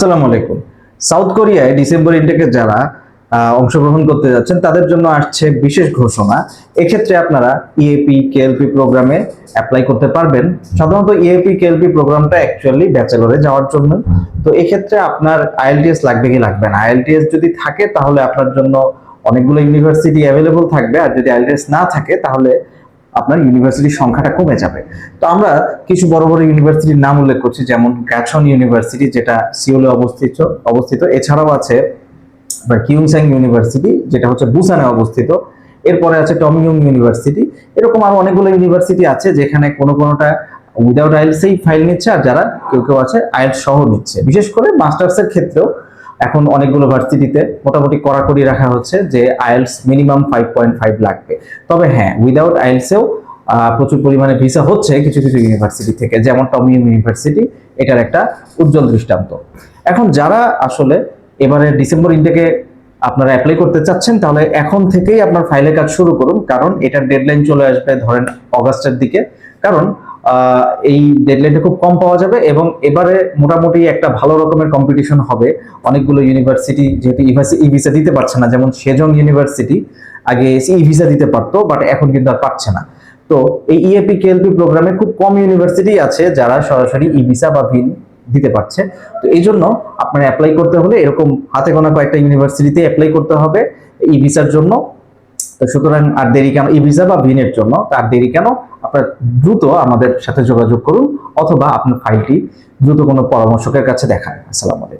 আসসালামু আলাইকুম। সাউথ কোরিয়ায় ডিসেম্বর ইনটেকে যারা অংশগ্রহণ করতে যাচ্ছেন তাদের জন্য আসছে বিশেষ ঘোষণা। এক্ষেত্রে আপনারা ইএপি কেএলপি প্রোগ্রামে অ্যাপ্লাই করতে পারবেন। সাধারণত ইএপি কেএলপি প্রোগ্রামটা অ্যাকচুয়ালি ব্যাচেলরে যাওয়ার জন্য। তো এক্ষেত্রে আপনার আইএলটিএস লাগবে কি লাগবে না, আইএলটিএস যদি থাকে তাহলে আপনার জন্য অনেকগুলো ইউনিভার্সিটি অ্যাভেলেবল থাকবে, আর যদি আইএলটিএস না থাকে তাহলে আপনার ইউনিভার্সিটির সংখ্যাটা কমে যাবে। তো আমরা কিছু বড় বড় ইউনিভার্সিটির নাম উল্লেখ করছি, যেমন গ্যাচন ইউনিভার্সিটি যেটা সিওলে অবস্থিত। এছাড়াও আছে কিউংসাং ইউনিভার্সিটি যেটা হচ্ছে বুসানে অবস্থিত। এরপরে আছে টমিয়ং ইউনিভার্সিটি। এরকম আরো অনেকগুলো ইউনিভার্সিটি আছে যেখানে কোনোটা উইদাউট আইএলটিএস ফাইল নিচ্ছে, আর যারা কেউ কেউ আছে আইএলটিএস সহ নিচ্ছে। বিশেষ করে মাস্টার্সের ক্ষেত্রেও এখন অনেকগুলো ভার্সিটিতে মোটামুটি কড়াকড়ি রাখা হচ্ছে যে আইএলটিএস মিনিমাম 5.5 লাগবে। তবে হ্যাঁ, উইদাউট আইএলটিএসেও প্রচুর পরিমাণে ভিসা হচ্ছে কিছু কিছু ইউনিভার্সিটি থেকে, যেমন টমিয়ং ইউনিভার্সিটি এটার একটা উজ্জ্বল দৃষ্টান্ত। এখন যারা আসলে এবারে ডিসেম্বর ইনটেকে আপনারা অ্যাপ্লাই করতে চাচ্ছেন, তাহলে এখন থেকেই আপনার ফাইলের কাজ শুরু করুন, কারণ এটার ডেডলাইন চলে আসবে ধরেন অগাস্টের দিকে। কারণ এই ডেডলাইনটা খুব কম পাওয়া যাবে এবং এবারে মোটামুটি একটা ভালো রকমের কম্পিটিশন হবে। অনেকগুলো ইউনিভার্সিটি যেহেতু ই ভিসা দিতে পারছে না, যেমন সেজং ইউনিভার্সিটি আগে ই ভিসা দিতে পারতো, বাট এখন কিন্তু আর পাচ্ছে না। তো এই ইএপি কেএলপি প্রোগ্রামে খুব কম ইউনিভার্সিটি আছে যারা সরাসরি ই ভিসা বা ভিন দিতে পারছে। তো এই জন্য আপনার অ্যাপ্লাই করতে হলে এরকম হাতে গোনা কয়েকটা ইউনিভার্সিটিতে অ্যাপ্লাই করতে হবে ই ভিসার জন্য। তো সুতরাং আর দেরি কেন, ই ভিসা বা ভিনের জন্য আর দেরি কেন, আপনার দ্রুত আমাদের সাথে যোগাযোগ করুন অথবা আপনার ফাইলটি দ্রুত কোনো পরামর্শকের কাছে দেখান। আসসালামু আলাইকুম।